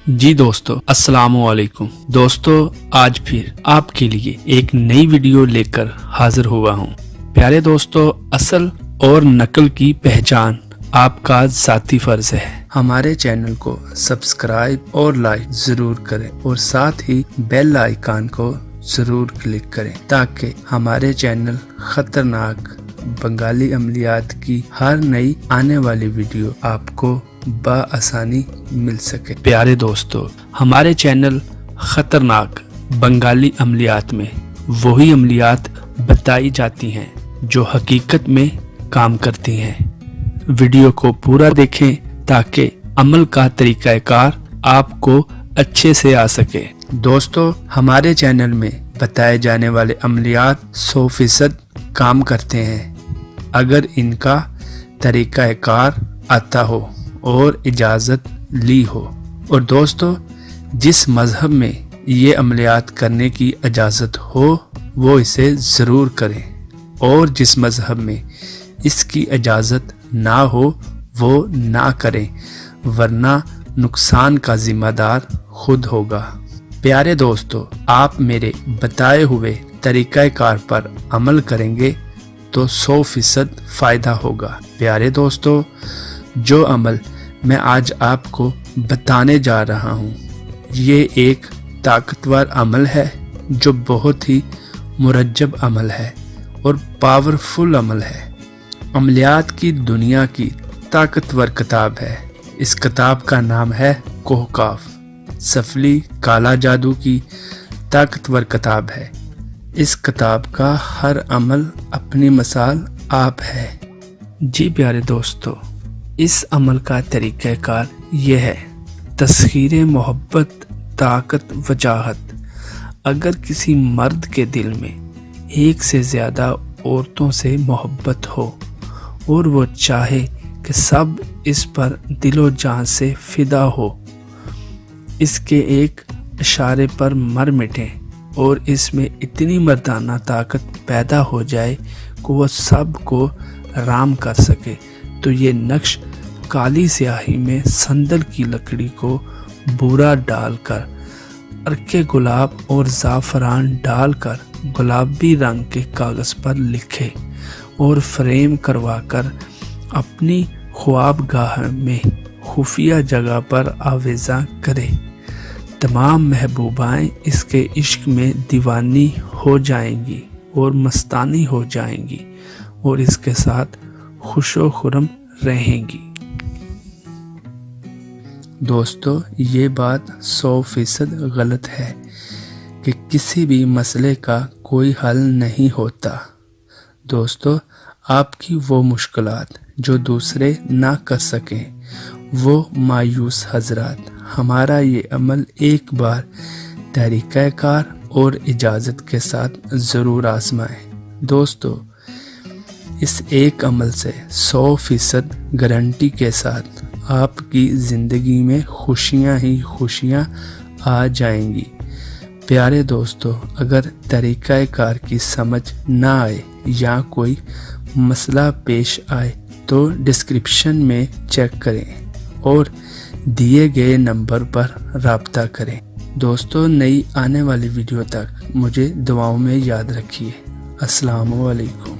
जी दोस्तों, अस्सलामुअलैकुम। दोस्तों, आज फिर आपके लिए एक नई वीडियो लेकर हाजिर हुआ हूँ। प्यारे दोस्तों, असल और नकल की पहचान आपका ज़ाती फर्ज है। हमारे चैनल को सब्सक्राइब और लाइक जरूर करें और साथ ही बेल आइकन को जरूर क्लिक करें ताकि हमारे चैनल खतरनाक बंगाली अमलियात की हर नई आने वाली वीडियो आपको बआसानी मिल सके। प्यारे दोस्तों, हमारे चैनल खतरनाक बंगाली अमलियात में वही अमलियात बताई जाती हैं जो हकीकत में काम करती हैं। वीडियो को पूरा देखें ताकि अमल का तरीकाकार आपको अच्छे से आ सके। दोस्तों, हमारे चैनल में बताए जाने वाले अमलियात 100% काम करते हैं अगर इनका तरीकाकार आता हो और इजाज़त ली हो। और दोस्तों, जिस मज़हब में ये अमलियात करने की इजाज़त हो वो इसे ज़रूर करें और जिस मज़हब में इसकी इजाज़त ना हो वो ना करें, वरना नुकसान का ज़िम्मेदार खुद होगा। प्यारे दोस्तों, आप मेरे बताए हुए तरीक़ाकार पर अमल करेंगे तो 100% फ़ायदा होगा। प्यारे दोस्तों, जो अमल मैं आज आपको बताने जा रहा हूँ ये एक ताकतवर अमल है जो बहुत ही मुरज्जब अमल है और पावरफुल अमल है। अमलियात की दुनिया की ताकतवर किताब है। इस किताब का नाम है कोहकाफ। सफली काला जादू की ताकतवर किताब है। इस किताब का हर अमल अपनी मिसाल आप है। जी प्यारे दोस्तों, इस अमल का तरीक़ाकार यह है। तस्खीर मोहब्बत, ताकत, वजाहत। अगर किसी मर्द के दिल में एक से ज़्यादा औरतों से मोहब्बत हो और वो चाहे कि सब इस पर दिलो जान से फ़िदा हो, इसके एक इशारे पर मर मिटें और इसमें इतनी मर्दाना ताकत पैदा हो जाए कि वो सब को राम कर सके, तो ये नक्श काली स्याही में संदल की लकड़ी को बूरा डालकर, अर्के गुलाब और ज़ाफ़रान डालकर गुलाबी रंग के कागज़ पर लिखे और फ्रेम करवाकर अपनी ख्वाबगाह में खुफिया जगह पर आवेज़ा करे। तमाम महबूबाएं इसके इश्क में दीवानी हो जाएंगी और मस्तानी हो जाएंगी और इसके साथ खुशो खुरम रहेंगी। दोस्तों, ये बात 100% गलत है कि किसी भी मसले का कोई हल नहीं होता। दोस्तों, आपकी वो मुश्किलात जो दूसरे ना कर सकें, वो मायूस हजरात हमारा ये अमल एक बार तरीक़ाकार और इजाज़त के साथ ज़रूर आजमाएं। दोस्तों, इस एक अमल से 100% गारंटी के साथ आपकी ज़िंदगी में खुशियाँ ही खुशियाँ आ जाएंगी। प्यारे दोस्तों, अगर तरीक़ाकार की समझ ना आए या कोई मसला पेश आए तो डिस्क्रिप्शन में चेक करें और दिए गए नंबर पर राब्ता करें। दोस्तों, नई आने वाली वीडियो तक मुझे दुआओं में याद रखिए। अस्सलामु अलैकुम।